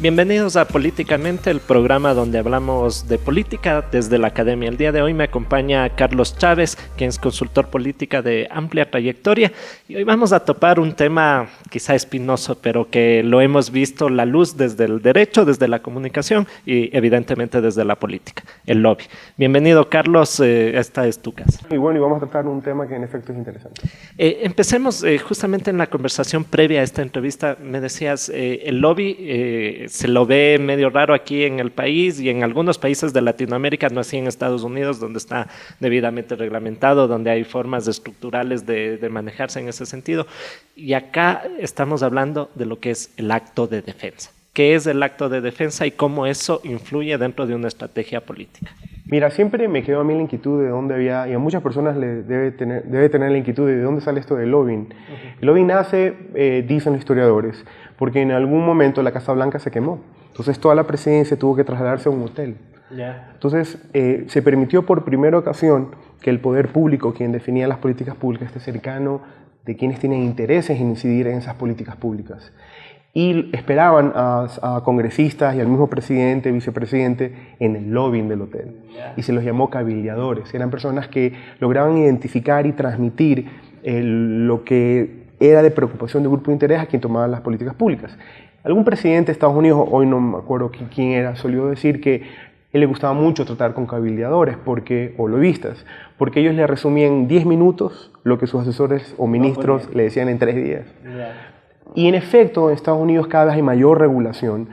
Bienvenidos a Políticamente, el programa donde hablamos de política desde la academia. El día de hoy me acompaña Carlos Chávez, quien es consultor política de amplia trayectoria. Y hoy vamos a topar un tema quizá espinoso, pero que lo hemos visto la luz desde el derecho, desde la comunicación y evidentemente desde la política, el lobby. Bienvenido, Carlos, esta es tu casa. Y bueno, y vamos a tratar un tema que en efecto es interesante. Empecemos justamente en la conversación previa a esta entrevista. Me decías, el lobby se lo ve medio raro aquí en el país y en algunos países de Latinoamérica, no así en Estados Unidos, donde está debidamente reglamentado, donde hay formas estructurales de manejarse en ese sentido. Y acá estamos hablando de lo que es el acto de defensa. ¿Qué es el acto de defensa y cómo eso influye dentro de una estrategia política? Mira, siempre me quedó a mí la inquietud de dónde había, y a muchas personas debe tener la inquietud de dónde sale esto del lobbying. El lobbying nace, dicen los historiadores, porque en algún momento la Casa Blanca se quemó. Entonces toda la presidencia tuvo que trasladarse a un hotel. Entonces se permitió por primera ocasión que el poder público, quien definía las políticas públicas, esté cercano de quienes tienen intereses en incidir en esas políticas públicas. Y esperaban a congresistas y al mismo presidente, vicepresidente, en el lobbying del hotel. Y se los llamó cabildeadores. Eran personas que lograban identificar y transmitir lo que era de preocupación de grupo de interés a quien tomaba las políticas públicas. Algún presidente de Estados Unidos, hoy no me acuerdo quién era, solía decir que él le gustaba mucho tratar con cabildeadores o lobistas, porque ellos le resumían en 10 minutos lo que sus asesores o ministros le decían en 3 días. Y en efecto, en Estados Unidos cada vez hay mayor regulación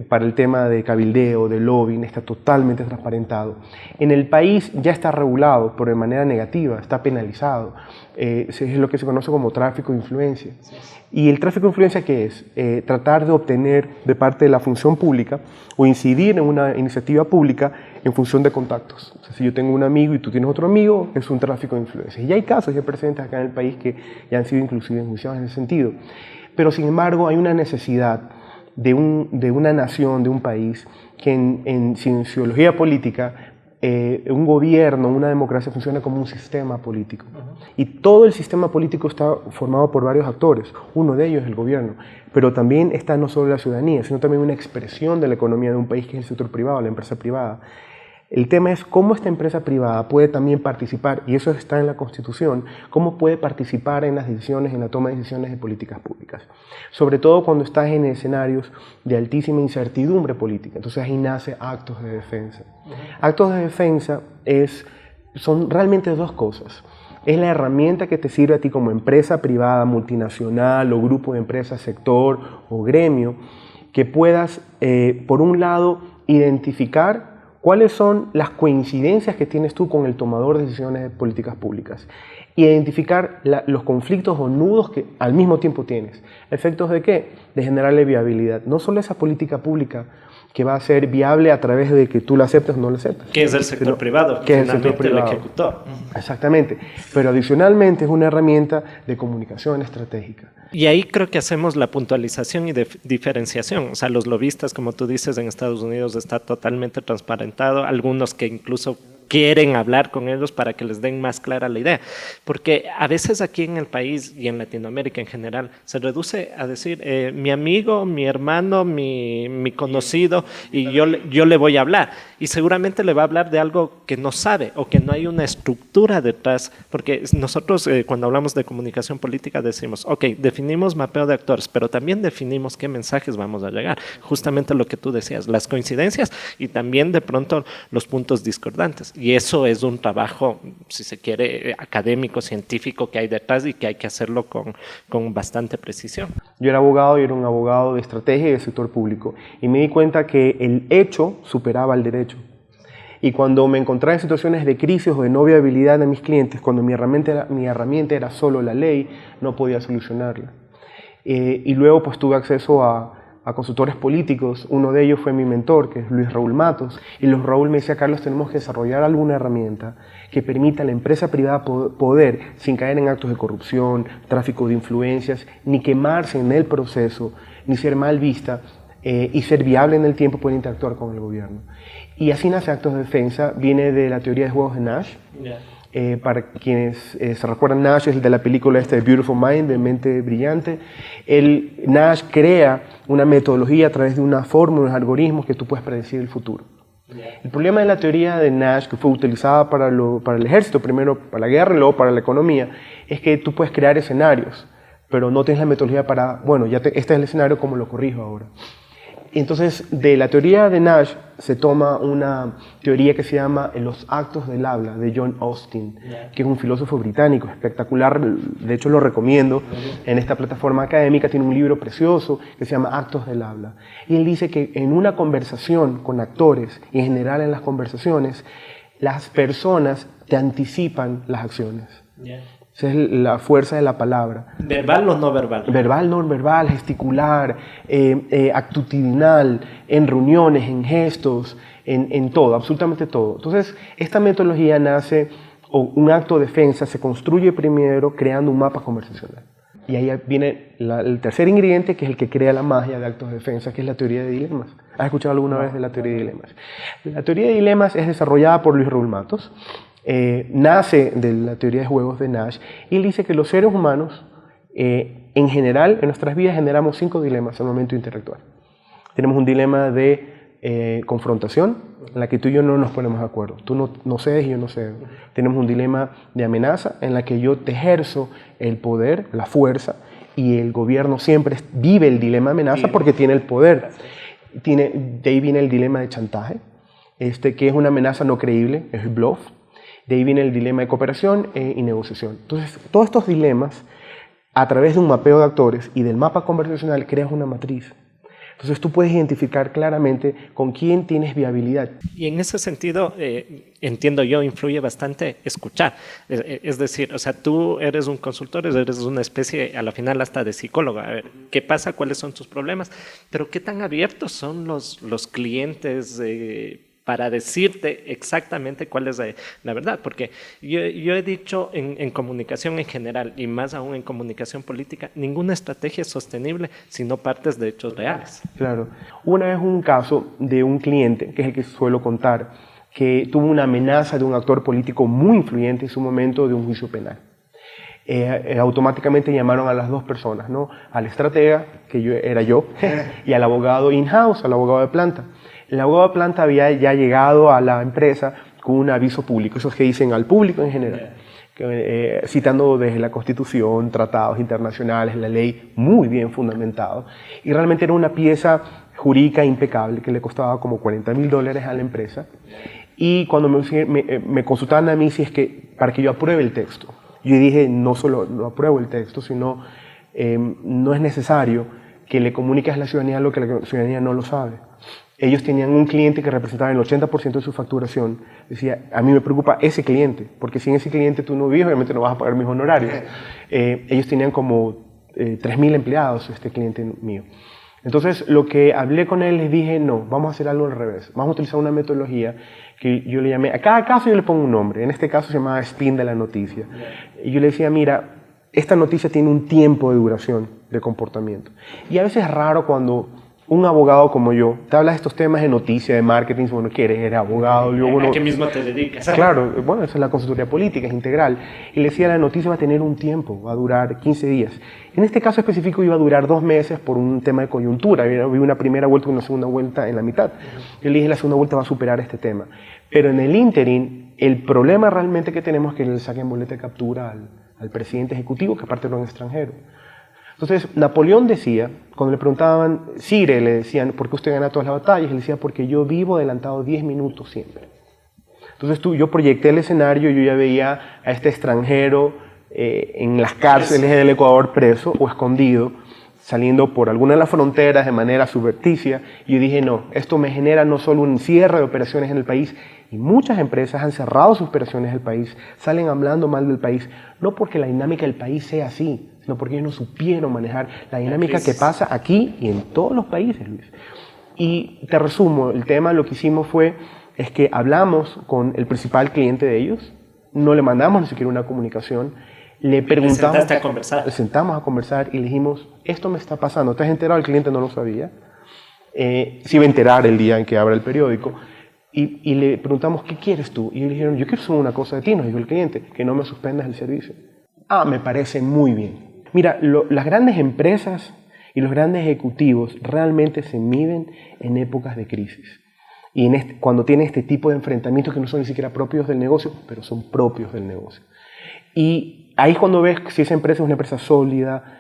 para el tema de cabildeo, de lobbying, está totalmente transparentado. En el país ya está regulado, pero de manera negativa, está penalizado. Es lo que se conoce como tráfico de influencia. ¿Y el tráfico de influencia qué es? Tratar de obtener de parte de la función pública o incidir en una iniciativa pública en función de contactos. O sea, si yo tengo un amigo y tú tienes otro amigo, es un tráfico de influencia. Y hay casos, hay precedentes acá en el país que ya han sido inclusive enjuiciados en ese sentido. Pero sin embargo hay una necesidad de una nación, de un país, que en cienciología política, un gobierno, una democracia funciona como un sistema político. Y todo el sistema político está formado por varios actores, uno de ellos es el gobierno, pero también está no solo la ciudadanía, sino también una expresión de la economía de un país que es el sector privado, la empresa privada. El tema es cómo esta empresa privada puede también participar, y eso está en la Constitución, cómo puede participar en las decisiones, en la toma de decisiones de políticas públicas. Sobre todo cuando estás en escenarios de altísima incertidumbre política. Entonces ahí nace actos de defensa. Actos de defensa son realmente dos cosas. Es la herramienta que te sirve a ti como empresa privada, multinacional o grupo de empresas, sector o gremio, que puedas, por un lado, identificar cuáles son las coincidencias que tienes tú con el tomador de decisiones de políticas públicas. Identificar los conflictos o nudos que al mismo tiempo tienes. ¿Efectos de qué? De generarle viabilidad. No solo esa política pública que va a ser viable a través de que tú la aceptes o no la aceptes. Que es el sector privado, que es el sector privado. El ejecutor. Exactamente. Pero adicionalmente es una herramienta de comunicación estratégica. Y ahí creo que hacemos la puntualización y diferenciación. O sea, los lobistas, como tú dices, en Estados Unidos está totalmente transparentado. Algunos que incluso quieren hablar con ellos para que les den más clara la idea. Porque a veces aquí en el país y en Latinoamérica en general se reduce a decir mi amigo, mi hermano, mi conocido y yo le voy a hablar. Y seguramente le va a hablar de algo que no sabe o que no hay una estructura detrás. Porque nosotros cuando hablamos de comunicación política decimos, ok, definimos mapeo de actores, pero también definimos qué mensajes vamos a llegar. Justamente lo que tú decías, las coincidencias y también de pronto los puntos discordantes. Y eso es un trabajo, si se quiere, académico, científico que hay detrás y que hay que hacerlo con bastante precisión. Yo era abogado y era un abogado de estrategia y de sector público. Y me di cuenta que el hecho superaba el derecho. Y cuando me encontraba en situaciones de crisis o de no viabilidad de mis clientes, cuando mi herramienta era solo la ley, no podía solucionarla. Y luego pues tuve acceso a consultores políticos. Uno de ellos fue mi mentor, que es Luis Raúl Matos, y Luis Raúl me decía, Carlos, tenemos que desarrollar alguna herramienta que permita a la empresa privada poder, sin caer en actos de corrupción, tráfico de influencias, ni quemarse en el proceso, ni ser mal vista, y ser viable en el tiempo, poder interactuar con el gobierno. Y así nace Actos de Defensa, viene de la teoría de juegos de Nash, Para quienes se recuerdan, Nash es el de la película The Beautiful Mind, de Mente Brillante. Nash crea una metodología a través de una fórmula, unos algoritmos que tú puedes predecir el futuro. El problema de la teoría de Nash, que fue utilizada para el ejército, primero para la guerra y luego para la economía, es que tú puedes crear escenarios, pero no tienes la metodología para, bueno, este es el escenario, ¿cómo lo corrijo ahora? Entonces, de la teoría de Nash se toma una teoría que se llama Los actos del habla, de John Austin, que es un filósofo británico espectacular. De hecho, lo recomiendo en esta plataforma académica. Tiene un libro precioso que se llama Actos del habla. Y él dice que en una conversación con actores, y en general en las conversaciones, las personas te anticipan las acciones. Esa es la fuerza de la palabra. ¿Verbal o no verbal? Verbal, no verbal, gesticular, actitudinal, en reuniones, en gestos, en todo, absolutamente todo. Entonces, esta metodología nace, o un acto de defensa se construye primero creando un mapa conversacional. Y ahí viene el tercer ingrediente, que es el que crea la magia de actos de defensa, que es la teoría de dilemas. ¿Has escuchado alguna vez de la teoría de dilemas? La teoría de dilemas es desarrollada por Luis Raúl Matos. Nace de la teoría de juegos de Nash, y él dice que los seres humanos en general en nuestras vidas generamos 5 dilemas al momento de interactuar. Tenemos un dilema de confrontación, en la que tú y yo no nos ponemos de acuerdo, tú no cedes y yo no cedo. Tenemos un dilema de amenaza, en la que yo te ejerzo el poder, la fuerza, y el gobierno siempre vive el dilema de amenaza porque tiene el poder. De ahí viene el dilema de chantaje, que es una amenaza no creíble, es el bluff. De ahí viene el dilema de cooperación y negociación. Entonces, todos estos dilemas, a través de un mapeo de actores y del mapa conversacional, creas una matriz. Entonces, tú puedes identificar claramente con quién tienes viabilidad. Y en ese sentido, entiendo yo, influye bastante escuchar. Es decir, o sea, tú eres un consultor, eres una especie, a la final, hasta de psicólogo. A ver, ¿qué pasa? ¿Cuáles son tus problemas? Pero ¿qué tan abiertos son los clientes para decirte exactamente cuál es la verdad? Porque yo he dicho en comunicación en general, y más aún en comunicación política, ninguna estrategia es sostenible si no partes de hechos reales. Claro. Una vez un caso de un cliente, que es el que suelo contar, que tuvo una amenaza de un actor político muy influyente en su momento de un juicio penal. Automáticamente llamaron a las 2 personas, ¿no? Al estratega, que era yo, y al abogado in-house, al abogado de planta. El abogado de planta había ya llegado a la empresa con un aviso público, esos que dicen al público en general, citando desde la Constitución, tratados internacionales, la ley, muy bien fundamentado. Y realmente era una pieza jurídica impecable que le costaba como $40,000 a la empresa. Y cuando me consultaban a mí si es que para que yo apruebe el texto, yo dije, no solo no apruebo el texto, sino no es necesario que le comuniques a la ciudadanía lo que la ciudadanía no lo sabe. Ellos tenían un cliente que representaba el 80% de su facturación. Decía, a mí me preocupa ese cliente, porque sin ese cliente tú no vives, obviamente no vas a pagar mis honorarios. Ellos tenían como 3,000 empleados, este cliente mío. Entonces, lo que hablé con él, les dije, no, vamos a hacer algo al revés. Vamos a utilizar una metodología que yo le llamé, a cada caso yo le pongo un nombre. En este caso se llamaba spin de la noticia. Y yo le decía, mira, esta noticia tiene un tiempo de duración de comportamiento. Y a veces es raro cuando un abogado como yo te habla de estos temas de noticia, de marketing, bueno, que eres abogado. ¿A qué mismo te dedicas? Claro, bueno, esa es la consultoría política, es integral. Y le decía, la noticia va a tener un tiempo, va a durar 15 días. En este caso específico iba a durar 2 meses por un tema de coyuntura. Había una primera vuelta y una segunda vuelta en la mitad. Yo le dije, la segunda vuelta va a superar este tema. Pero en el ínterin, el problema realmente que tenemos es que le saquen boleta de captura al presidente ejecutivo, que aparte era un extranjero. Entonces, Napoleón decía, cuando le preguntaban, Cire, le decían, ¿por qué usted gana todas las batallas? Él decía, porque yo vivo adelantado 10 minutos siempre. Entonces, yo proyecté el escenario, yo ya veía a este extranjero en las cárceles del Ecuador preso o escondido, saliendo por alguna de las fronteras de manera subverticia, y yo dije, no, esto me genera no solo un cierre de operaciones en el país, y muchas empresas han cerrado sus operaciones del país, salen hablando mal del país, no porque la dinámica del país sea así, sino porque ellos no supieron manejar la dinámica que pasa aquí y en todos los países, Luis. Y te resumo, el tema, lo que hicimos es que hablamos con el principal cliente de ellos, no le mandamos ni siquiera una comunicación, le preguntamos, le sentamos a conversar y le dijimos, esto me está pasando, ¿te has enterado? El cliente no lo sabía, se iba a enterar el día en que abra el periódico, Y le preguntamos, ¿qué quieres tú? Y ellos dijeron, yo quiero solo una cosa de ti, nos dijo el cliente, que no me suspendas el servicio. Ah, me parece muy bien. Mira, las grandes empresas y los grandes ejecutivos realmente se miden en épocas de crisis. Y cuando tienen este tipo de enfrentamientos que no son ni siquiera propios del negocio, pero son propios del negocio. Y ahí es cuando ves si esa empresa es una empresa sólida,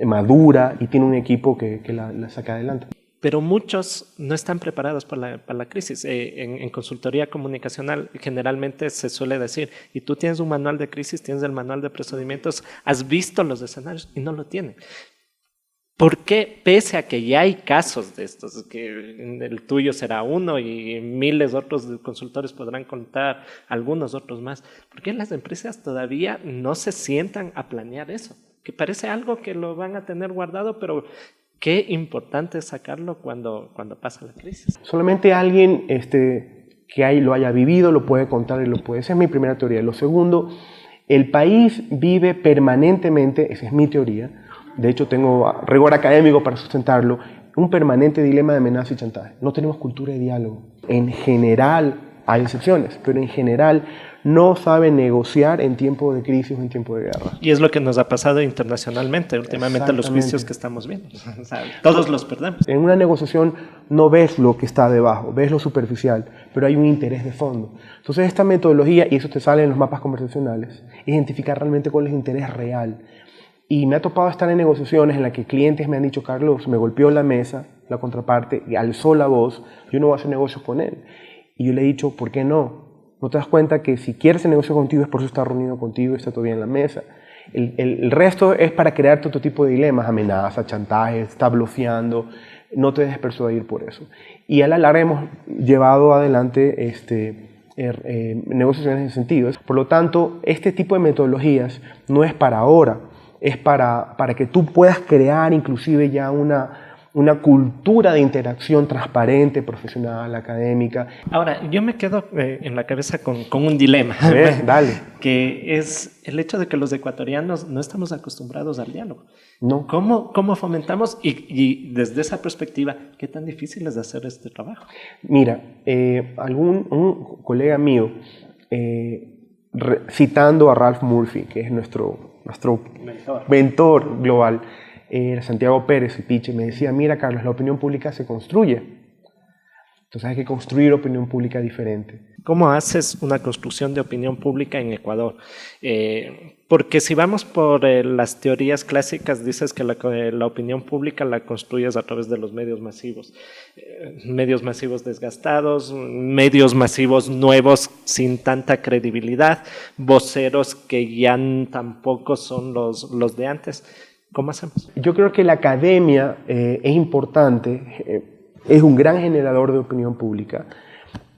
madura y tiene un equipo que la saca adelante. Pero muchos no están preparados para la crisis. En consultoría comunicacional generalmente se suele decir, y tú tienes un manual de crisis, tienes el manual de procedimientos, has visto los escenarios y no lo tienen. ¿Por qué, pese a que ya hay casos de estos, que el tuyo será uno y miles de otros consultores podrán contar algunos otros más, por qué las empresas todavía no se sientan a planear eso? Que parece algo que lo van a tener guardado, pero qué importante es sacarlo cuando pasa la crisis. Solamente alguien que lo haya vivido lo puede contar y lo puede. Esa es mi primera teoría. Lo segundo, el país vive permanentemente, esa es mi teoría, de hecho tengo rigor académico para sustentarlo, un permanente dilema de amenaza y chantaje. No tenemos cultura de diálogo. En general, hay excepciones, pero en general no saben negociar en tiempo de crisis o en tiempo de guerra. Y es lo que nos ha pasado internacionalmente, últimamente los juicios que estamos viendo. O sea, todos los perdemos. En una negociación no ves lo que está debajo, ves lo superficial, pero hay un interés de fondo. Entonces esta metodología, y eso te sale en los mapas conversacionales, identificar realmente cuál es el interés real. Y me ha topado estar en negociaciones en las que clientes me han dicho, Carlos, me golpeó la mesa, la contraparte, y alzó la voz, yo no voy a hacer negocios con él. Y yo le he dicho, ¿por qué no? ¿No te das cuenta que si quieres el negocio contigo es por eso está reunido contigo y está todavía en la mesa? El resto es para crearte otro tipo de dilemas, amenaza, chantaje, está bloqueando, no te dejes persuadir por eso. Y a la larga hemos llevado adelante negociaciones en ese sentido. Por lo tanto, este tipo de metodologías no es para ahora, es para que tú puedas crear inclusive ya una cultura de interacción transparente, profesional, académica. Ahora, yo me quedo en la cabeza con un dilema, Dale. Que es el hecho de que los ecuatorianos no estamos acostumbrados al diálogo. No. ¿Cómo fomentamos? Y desde esa perspectiva, ¿qué tan difícil es hacer este trabajo? Mira, un colega mío, citando a Ralph Murphy, que es nuestro mentor global, Santiago Pérez, y Piche, me decía, mira Carlos, la opinión pública se construye. Entonces hay que construir opinión pública diferente. ¿Cómo haces una construcción de opinión pública en Ecuador? Porque si vamos por las teorías clásicas, dices que la opinión pública la construyes a través de los medios masivos. Medios masivos desgastados, medios masivos nuevos sin tanta credibilidad, voceros que ya tampoco son los de antes. ¿Cómo hacemos? Yo creo que la academia es importante, es un gran generador de opinión pública,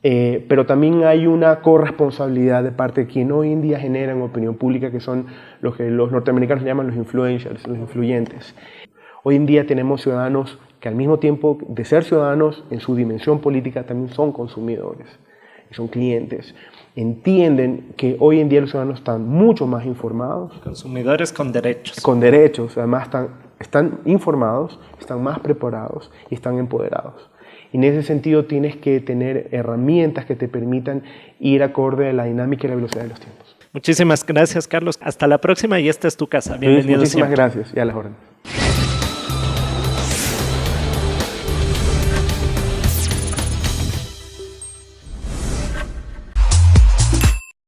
pero también hay una corresponsabilidad de parte de quien hoy en día generan opinión pública, que son los que los norteamericanos llaman los influencers, los influyentes. Hoy en día tenemos ciudadanos que al mismo tiempo de ser ciudadanos en su dimensión política también son consumidores, son clientes. Entienden que hoy en día los ciudadanos están mucho más informados. Consumidores con derechos. Con derechos, además están informados, están más preparados y están empoderados. Y en ese sentido tienes que tener herramientas que te permitan ir acorde a la dinámica y la velocidad de los tiempos. Muchísimas gracias, Carlos. Hasta la próxima y esta es tu casa. Bienvenido. Muchísimas gracias y a las órdenes.